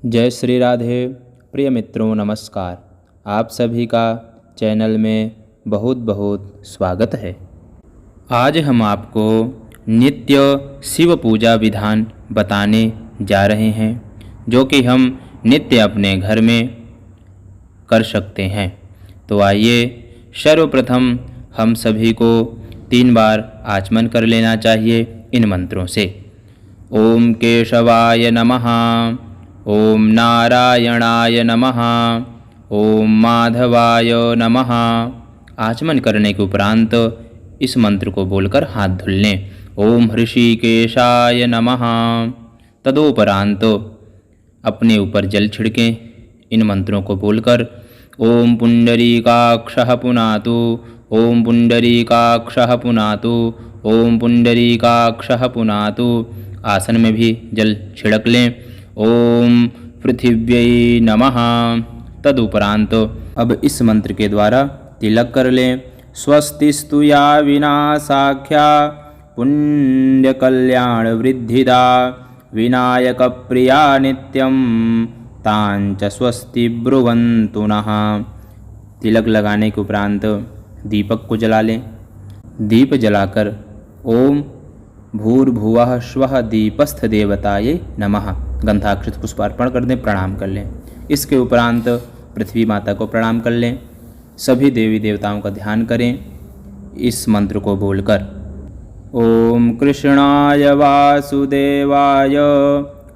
जय श्री राधे। प्रिय मित्रों नमस्कार। आप सभी का चैनल में बहुत बहुत स्वागत है। आज हम आपको नित्य शिव पूजा विधान बताने जा रहे हैं जो कि हम नित्य अपने घर में कर सकते हैं। तो आइए सर्वप्रथम हम सभी को 3 बार आचमन कर लेना चाहिए इन मंत्रों से। ओम केशवाय नमः, ओम नारायणाय नमः, ओम माधवाय नमः। आचमन करने के उपरांत इस मंत्र को बोलकर हाथ धुल लें। ओम ऋषिकेशाय नमः। तदोपरांत अपने ऊपर जल छिड़कें इन मंत्रों को बोलकर। ओम पुंडरीकाक्षः पुनातु, ओम पुंडरीकाक्षः पुनातु, ओम पुंडरीकाक्षः पुनातु। आसन में भी जल छिड़क लें। ओम पृथिव्यै नमः। तदुपरांत अब इस मंत्र के द्वारा तिलक कर लें। स्वस्तिस्तु या विनाशाख्या पुण्यकल्याण वृद्धिदा, विनायक प्रिया नित्यं तांच स्वस्ति ब्रुवन्तु नः। तिलक लगाने के उपरांत दीपक को जला लें। दीप जलाकर ओम भूर्भुवः स्वः दीपस्थ देवताये नमः गंधाक्षत पुष्पार्पण कर दें, प्रणाम कर लें। इसके उपरांत पृथ्वी माता को प्रणाम कर लें। सभी देवी देवताओं का ध्यान करें इस मंत्र को बोलकर। ओम कृष्णाय वासुदेवाय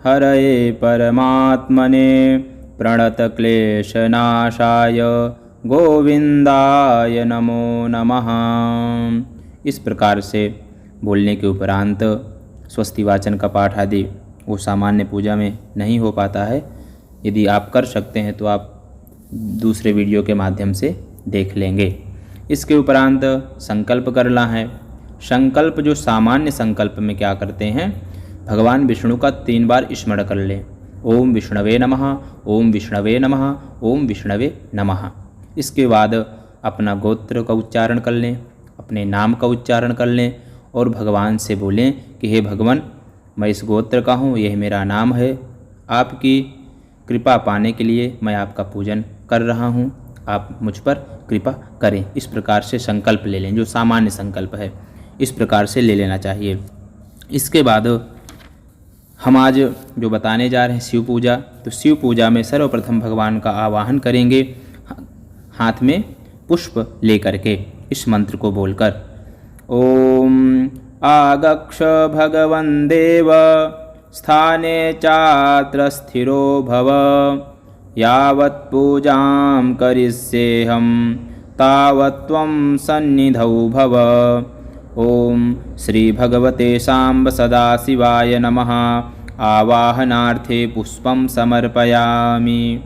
हरये परमात्मने प्रणतक्लेशनाशाय गोविंदाय नमो नमः। इस प्रकार से बोलने के उपरांत स्वस्ति वाचन का पाठ आदि वो सामान्य पूजा में नहीं हो पाता है। यदि आप कर सकते हैं तो आप दूसरे वीडियो के माध्यम से देख लेंगे। इसके उपरांत संकल्प करना है। संकल्प जो सामान्य संकल्प में क्या करते हैं, भगवान विष्णु का 3 बार स्मरण कर लें। ओम विष्णवे नमः, ओम विष्णवे नमः, ओम विष्णवे नमः। इसके बाद अपना गोत्र का उच्चारण कर लें, अपने नाम का उच्चारण कर लें और भगवान से बोलें कि हे भगवान, मैं इस गोत्र का हूँ, यह मेरा नाम है। आपकी कृपा पाने के लिए मैं आपका पूजन कर रहा हूँ, आप मुझ पर कृपा करें। इस प्रकार से संकल्प ले लें, जो सामान्य संकल्प है इस प्रकार से ले लेना चाहिए। इसके बाद हम आज जो बताने जा रहे हैं शिव पूजा, तो शिव पूजा में सर्वप्रथम भगवान का आवाहन करेंगे हाथ में पुष्प लेकर के इस मंत्र को बोलकर। ओम आगक्ष भगवन् देव स्थाने चात्र स्थिरो भव, यावत् पूजां करिष्येऽहं तावत् त्वं सन्निधौ भव। ओम श्री भगवते सांब सदाशिवाय नमः। आवाहनार्थे पुष्पं समर्पयामि।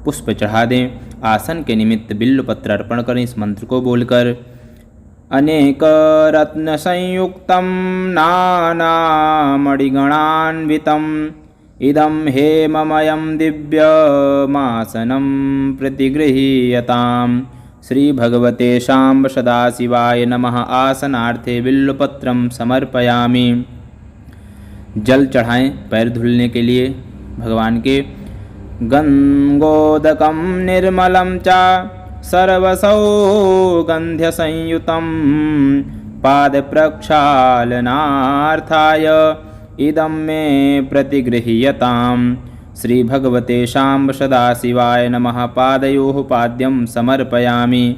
पुष्प चढ़ा दें। आसन के निमित्त बिल्वपत्र अर्पण करें इस मंत्र को बोलकर। अनेक रत्न संयुक्तं नानामणिगणान्वितं इदं हेममयं दिव्यमासनं प्रतिगृहीयतां। श्री भगवते शाम्ब सदाशिवाय नमः। आसनार्थे बिल्वपत्रं समर्पयामि। जल चढ़ाएं पैर धुलने के लिए भगवान के। गंगोदकं निर्मलं च सर्वसौगन्ध्यसंयुतं पादप्रक्षालनार्थाय इदं मे प्रतिगृह्यतां। श्री भगवते शाम्ब सदाशिवाय नमः। पादयोः पाद्यं समर्पयामि।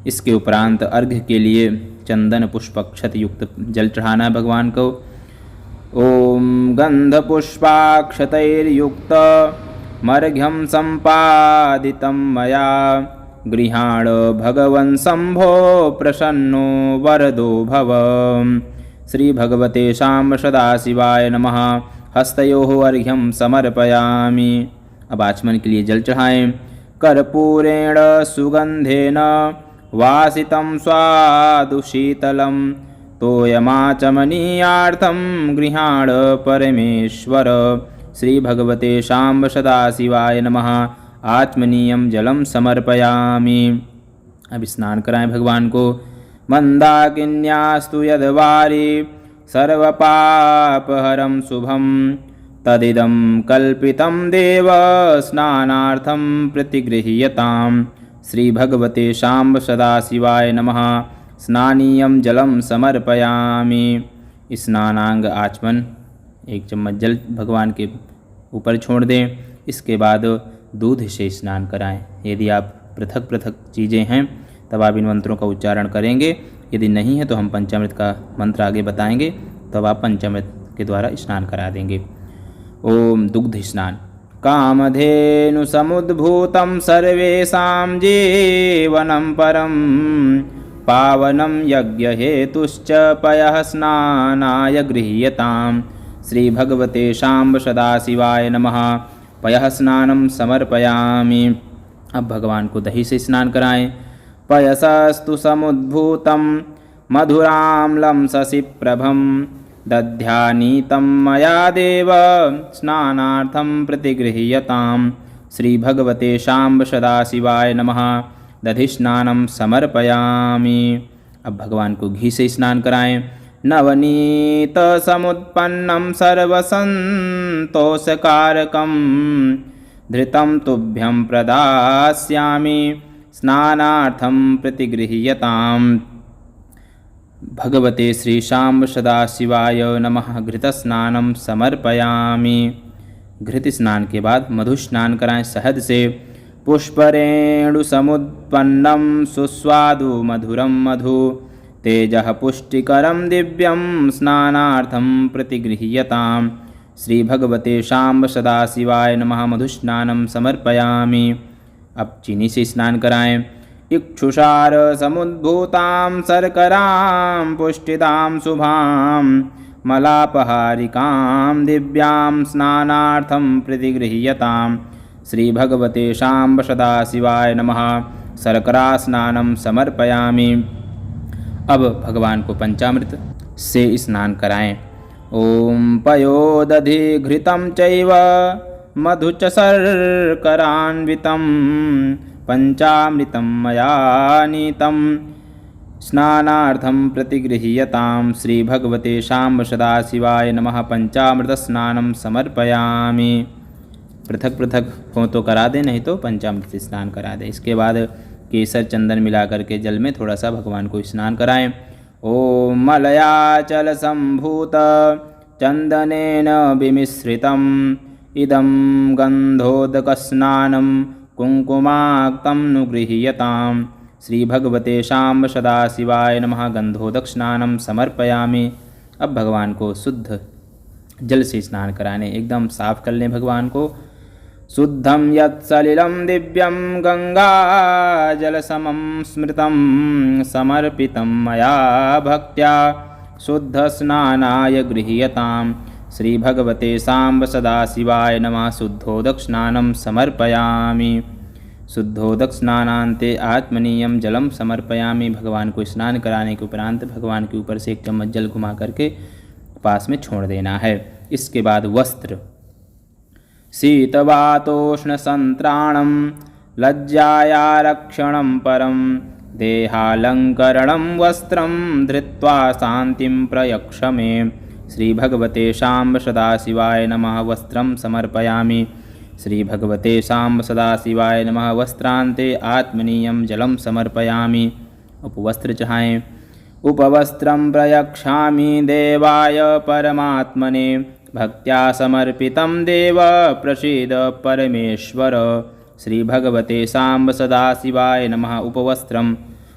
इसके उपरांत अर्घ्य के लिए चंदन पुष्पक्षत युक्त जल चढ़ाना है भगवान को। ओम गंधपुष्पाक्षतैर्युक्त मर्घ्यं सम्पादितं मया, गृहाण भगवन् शम्भो प्रसन्नो वरदो भव। श्री भगवते शाम्ब सदाशिवाय नमः। हस्तयोः अर्घ्यं समर्पयामि। अब आचमन के लिए जल चढ़ाएं। कर्पूरेण सुगंधेन वासितं स्वादुशीतलं तोयमाचमनीयार्थं गृहाण परमेश्वर। श्री भगवते शाम्ब सदाशिवाय नमः। आचमनीयं जलम समर्पयामि। अब स्नान कराएं भगवान को। मंदाकिन्यास्तु यद्वारि सर्वपापहरं शुभं तदिदं कल्पितं देव स्नानार्थं प्रतिगृह्यताम्। श्रीभगवते शाम्ब सदाशिवाय नमः। स्नानीयं जलं समर्पयामि। स्नानांग आचमन, 1 चम्मच जल भगवान के ऊपर छोड़ दें। इसके बाद दूध से स्नान कराएं। यदि आप पृथक पृथक चीज़ें हैं तब आप इन मंत्रों का उच्चारण करेंगे, यदि नहीं है तो हम पंचामृत का मंत्र आगे बताएंगे, तब आप पंचामृत के द्वारा स्नान करा देंगे। ओम दुग्ध स्नान। कामधेनु समुद्भूतं सर्वेषां जीवनं परं पावनं यज्ञहेतुश्च पयः स्नानाय गृह्यताम्। श्रीभगवते शाम्ब सदाशिवाय नमः। पयः स्नानं समर्पयामि। अब भगवान को दही से स्नान कराएं। पयसस्तु समुद्भूतं मधुराम्लं शशिप्रभं दध्यानीतं मया देव स्नानार्थं प्रतिगृह्यताम्। श्रीभगवते शाम्ब सदाशिवाय नमः। दधि स्नानं समर्पयामि। अब भगवान को घी से स्नान कराएं। नवनीत समुत्पन्नं सर्वसन्तोषकारकं धृतं तुभ्यं प्रदास्यामि स्नानार्थं प्रतिगृह्यताम्। भगवते श्री शाम्ब सदाशिवाय नमः। घृतस्नानं समर्पयामि। घृत स्नान के बाद मधु स्नान कराएं शहद से। पुष्परेणु समुत्पन्नं सुस्वादु मधुरं मधु तेजः पुष्टिकरं दिव्यं स्नानार्थं प्रतिगृह्यताम्। श्रीभगवते शाम्ब सदाशिवाय नमः। मधुस्नानं समर्पयामि। अब चीनी से स्नान कराएं। इक्षुषार समुद्भूतां शर्करां पुष्टिदां शुभां मलापहारिकां दिव्यां स्नानार्थं प्रतिगृह्यताम्। श्रीभगवते शाम्ब सदाशिवाय नमः। शर्करा स्नानं समर्पयामि। अब भगवान को पंचामृत से स्नान कराएं। ओम पयोदधि घृतं चैव मधु च शर्करान्वितं पंचामृतं मया नीतं स्नानार्थं प्रतिगृह्यताम्। श्रीभगवते शाम्ब सदाशिवाय नमः। पंचामृत स्नानं समर्पयामि। पृथक पृथक हो तो करा दें, नहीं तो पंचामृत से स्नान करा दें। इसके बाद केसर चंदन मिला करके जल में थोड़ा सा भगवान को स्नान कराएं। ओम मलयाचल संभूत चंदनेन विमिश्रितम् इदं गंधोदकस्नानं कुंकुमाक्तं नु गृह्यताम्। श्रीभगवते शाम्ब सदाशिवाय नमः। गंधोदक स्नानं समर्पयामि। अब भगवान को शुद्ध जल से स्नान कराने, एकदम साफ कर लें भगवान को। शुद्धं यत्सलिलं दिव्यं गंगाजलसमं स्मृतं समर्पितं मया भक्त्या शुद्धस्नानाय गृह्यताम्। श्रीभगवते शाम्ब सदाशिवाय नमः। शुद्धोदक स्नानं समर्पयामि। शुद्धोदक स्नानान्ते आत्मनीयं जलं समर्पयामि। भगवान को स्नान कराने के उपरांत भगवान के ऊपर से 1 चम्मच जल घुमा करके पास में छोड़ देना है। इसके बाद वस्त्र। शीतवातोष्णसन्त्राणं लज्जायारक्षणं परं देहालङ्करणं वस्त्रं धृत्वा शान्तिं प्रयक्ष मे। श्रीभगवते शाम्ब सदाशिवाय नमः। वस्त्रं समर्पयामि। श्रीभगवते शाम्ब सदाशिवाय नमः। वस्त्रान्ते आत्मनीयं जलं समर्पयामि। उपवस्त्र चढ़ाएं। उपवस्त्रं प्रयक्षामि देवाय परमात्मने भक्त्या समर्पितं देव प्रसीद परमेश्वर। श्रीभगवते शाम्ब सदाशिवाय नमः। उपवस्त्रम्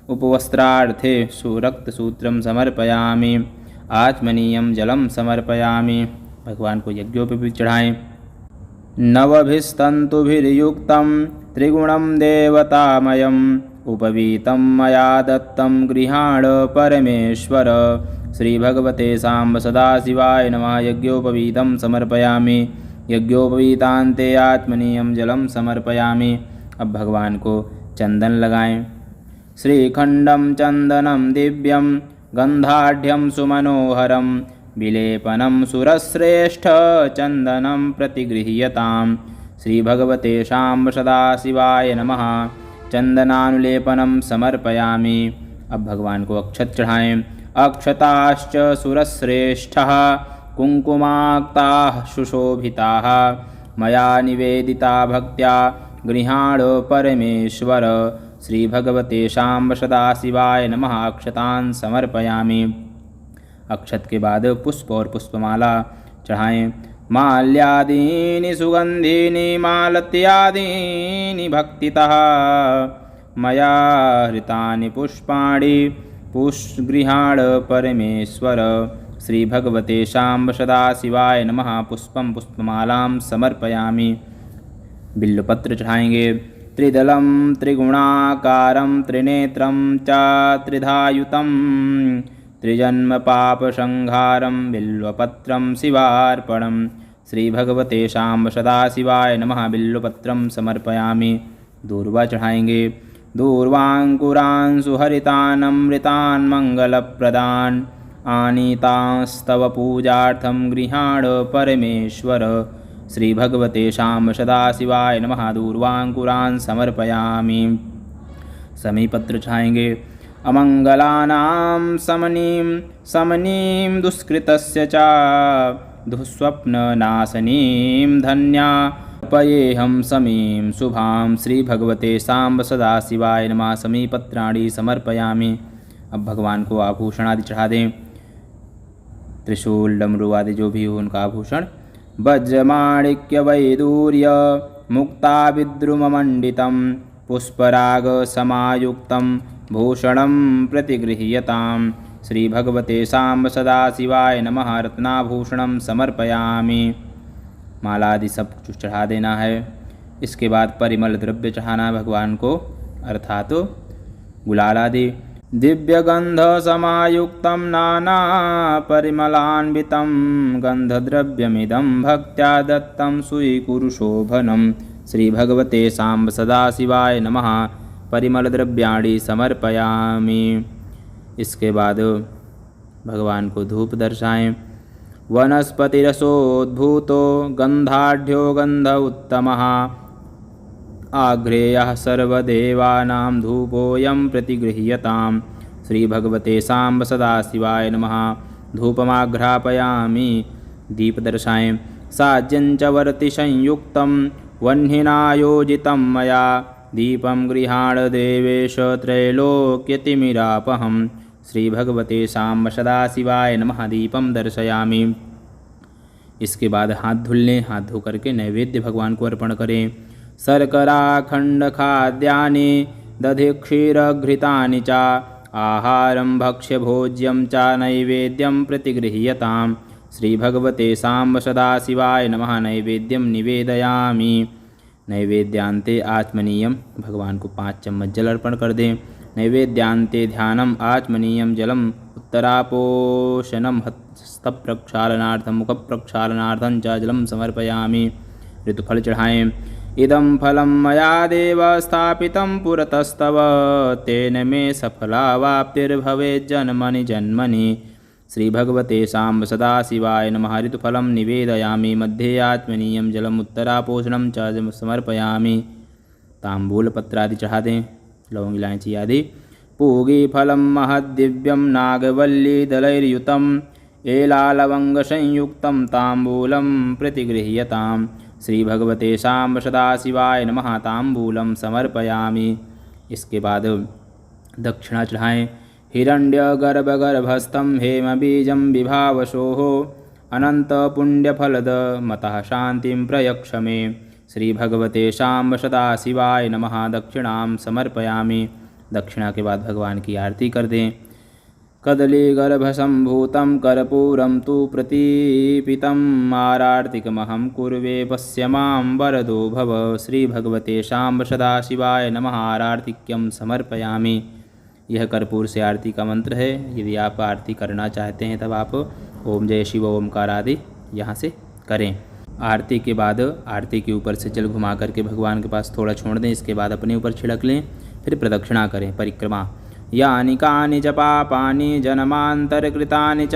उपवस्त्रार्थे सुरक्तसूत्रं समर्पयामि। आत्मनीयं जलं समर्पयामि। भगवान को यज्ञोपवीत चढ़ाएं। नवभिस्तन्तुभिर्युक्तं त्रिगुणं देवतामयम् उपवीतं मया दत्तं गृहाण परमेश्वर। श्रीभगवते शाम्ब सदाशिवाय नमः। यज्ञोपवीतं समर्पयामि। यज्ञोपवीतान्ते आत्मनीयं जलं समर्पयामि। अब भगवान को चंदन लगाएं। श्रीखंडं चंदनं दिव्यं गंधाढ्यं सुमनोहरं विलेपनं सुरश्रेष्ठ चंदनं प्रतिगृह्यताम्। श्रीभगवते शाम्ब सदाशिवाय नमः। चंदनानुलेपनं समर्पयामि। अब भगवान को अक्षत चढ़ाएं। अक्षताश्च सुरश्रेष्ठः कुङ्कुमाक्ताः सुशोभिताः मया निवेदिता भक्त्या गृहाण परमेश्वर। श्रीभगवते शाम्ब सदाशिवाय नमः। अक्षतान् समर्पयामि। अक्षत के बाद पुष्प और पुष्पमाला चढ़ाएं। माल्यादीनि सुगंधीनि मालत्यादीनि भक्तितः मया हृतानि पुष्पाणि पुष्पगृहाण परमेश्वर। श्री भगवते शाम्ब सदाशिवाय नमः। पुष्पम पुष्पमालां समर्पयामि। बिल्वपत्र चढ़ाएंगे। त्रिदलं त्रिगुणाकारं त्रिनेत्रं च त्रिधायुतं त्रिजन्म पापसंहारं बिल्वपत्रं शिवार्पणम्। श्री भगवते शाम्ब सदाशिवाय नमः। बिल्वपत्रं समर्पयामि। दूर्वा चढ़ाएंगे। दूर्वाङ्कुरान् सुहरितानमृतान् मङ्गलप्रदान् आनीतांस्तव पूजार्थं गृहाण परमेश्वर। श्री भगवते शाम्ब सदाशिवाय नमः। दूर्वाङ्कुरान् समर्पयामि। समीपत्र चढ़ाएंगे। अमङ्गलानां समनीं दुष्कृतस्य च दुःस्वप्ननाशनीं धन्यार्पयेऽहं समीं शुभां। श्री भगवते शाम्ब सदाशिवाय नमः। समीपत्राणि समर्पयामि। अब भगवान को आभूषण आदि चढ़ा दें। त्रिशूल डमरू आदि जो भी हो उनका आभूषण। वज्रमाणिक्य वैदूर्य मुक्ताविद्रुममण्डितं पुष्पराग समायुक्तं भूषणं प्रतिगृह्यताम्। श्री भगवते शाम्ब सदाशिवाय नमः। रत्नाभूषणं समर्पयामि। माला आदि सब कुछ चढ़ा देना है। इसके बाद परिमल द्रव्य चढ़ाना है भगवान को, अर्थात गुलाल आदि। दिव्यगंध समायुक्तं नाना परिमलान्वितं गंधद्रव्यमिदं भक्त्या दत्तं स्वीकुरु शोभनम्। श्री भगवते शाम्ब सदाशिवाय नमः। परिमल द्रव्याणि समर्पयामि। इसके बाद भगवान को धूप दर्शाएं। वनस्पतिरसोद्भूतो गंधाढ्यो गंध उत्तमः आग्रेयः सर्वदेवानां धूपोऽयं प्रतिगृह्यताम्। श्री भगवते शाम्ब सदाशिवाय नमः। धूपमाघ्रापयामि। दीप दर्शाएं। साज्यं च वर्ति संयुक्तं वह्निनायोजितं मया दीपं गृहाण देवेश त्रैलोक्यतिमिरापहम्। श्री भगवते शाम्ब सदाशिवाय नमः। दीपम दर्शयामि। इसके बाद हाथ धुल लें। हाथ धो करके नैवेद्य भगवान को अर्पण करें। शर्कराखंड खाद्यानि दधि क्षीरघृतानि च आहारं भक्ष्य भोज्यं च नैवेद्यं प्रतिगृह्यताम्। श्री भगवते शाम्ब सदाशिवाय नमः। नैवेद्यं निवेदयामि। नैवेद्यांते आचमनीयम। भगवान को 5 चम्मच जल अर्पण कर दें। नैवेद्यांते ध्यानम आचमनीयम जलम उत्तरापोषणम हस्तप्रक्षालनार्थं मुखप्रक्षालनार्थं च जलं समर्पयामि। ऋतुफल चढ़ाएं। इदं फलं मया देव स्थापितं पुरतस्तव तेन मे सफलावाप्तिर्भवेत् जन्मनि जन्मनि। श्री भगवते शाम्ब सदाशिवाय नमः। ऋतुफलं निवेदयामि। मध्ये आचमनीयं जलम उत्तरापोषणं च समर्पयामि। ताम्बूलपत्रादि चढ़ा दें। लौंग इलायची आदि। पूगीफलं महद्दिव्यं नागवल्लीदलैर्युतं एलालवङ्गसंयुक्तं ताम्बूलं प्रतिगृह्यताम्। श्री भगवते शाम्ब सदाशिवाय नमः। ताम्बूलं समर्पयामि। इसके बाद दक्षिणा चढ़ाएं। हिरण्यगर्भगर्भस्थं हेमबीजं विभावसोः अनन्तपुण्यफलद मतः शान्तिं प्रयक्ष मे। श्री भगवते शाम्ब सदाशिवाय नमः। दक्षिणां समर्पयामि। दक्षिणा के बाद भगवान की आरती कर दें। कदलीगर्भसम्भूतं कर्पूरं तु प्रतीपितम् आरार्तिकमहं कुर्वे पश्य मां वरदो भव। श्री भगवते शाम्ब सदाशिवाय नमः। आरार्तिक्यं समर्पयामि। यह कर्पूर से आरती का मंत्र है। यदि आप आरती करना चाहते हैं तब आप ओम जय शिव ओमकार आदि यहाँ से करें। आरती के बाद आरती के ऊपर से जल घुमा करके भगवान के पास थोड़ा छोड़ दें। इसके बाद अपने ऊपर छिड़क लें। फिर प्रदक्षिणा करें, परिक्रमा। यानि कानि च पापानि जन्मान्तरकृतानि च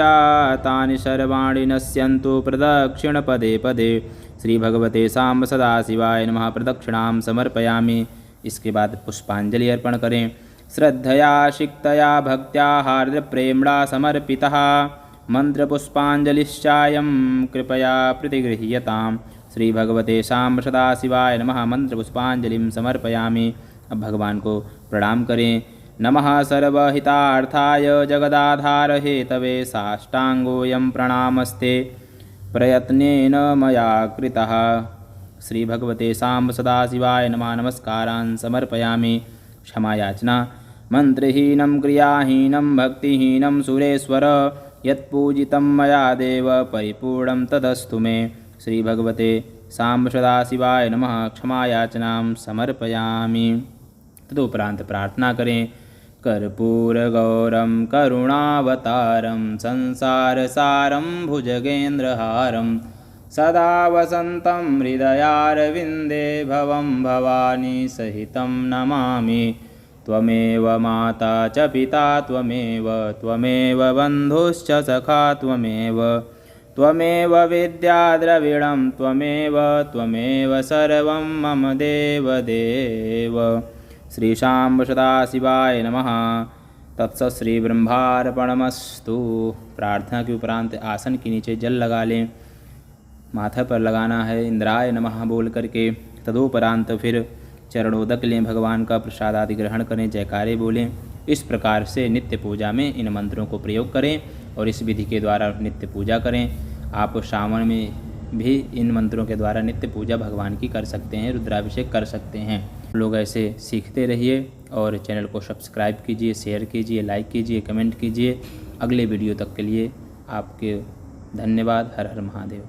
तानि सर्वाणि नश्यन्तु प्रदक्षिण पदे पदे। श्री भगवते शाम्ब सदाशिवाय नमः। प्रदक्षिणां समर्पयामि। इसके बाद पुष्पांजलि अर्पण करें। श्रद्धया सिक्तया भक्त्या हार्द्रप्रेम्णा समर्पितः मंत्रपुष्पांजलिश्चायं कृपया प्रतिगृह्यताम्। श्री भगवते सांब सदाशिवाय नमः। मंत्रपुष्पांजलिं समर्पयामि। अब भगवान को प्रणाम करें। नमः सर्वहितार्थाय जगदाधार हेतवे साष्टांगोऽयं प्रणामस्ते प्रयत्नेन मया कृतः। श्री भगवते सांब सदाशिवाय नमः। नमस्कारान् समर्पयामि। क्षमा याचना। मंत्रहीनं क्रियाहीनं भक्तिहीनं सुरेश्वर यत्पूजितं मया देव परिपूर्णं तदस्तु मे। श्री भगवते सांब सदाशिवाय नमः। क्षमा याचनां समर्पयामि। तदुपरांत प्रार्थना करें। कर्पूरगौरं करुणावतारं संसारसारं भुजगेन्द्रहारं सदा वसन्तं हृदयारविन्दे भवं भवानी सहितं नमामि। त्वमेव माता च पिता त्वमेव बन्धुश्च सखा त्वमेव विद्या द्रविणं त्वमेव सर्वं मम देवदेव। श्री सांब सदाशिवाय नमः। तत्सत् श्री ब्रह्मार्पणमस्तु। प्रार्थना के उपरांत आसन के नीचे जल लगा लें। माथा पर लगाना है इंद्राय नमः बोल करके। तदुपरांत फिर चरणोदक लें। भगवान का प्रसाद आदि ग्रहण करें। जयकारे बोलें। इस प्रकार से नित्य पूजा में इन मंत्रों को प्रयोग करें और इस विधि के द्वारा नित्य पूजा करें। आप श्रावण में भी इन मंत्रों के द्वारा नित्य पूजा भगवान की कर सकते हैं, रुद्राभिषेक कर सकते हैं। लोग ऐसे सीखते रहिए और चैनल को सब्सक्राइब कीजिए, शेयर कीजिए, लाइक कीजिए, कमेंट कीजिए। अगले वीडियो तक के लिए आपके धन्यवाद। हर हर महादेव।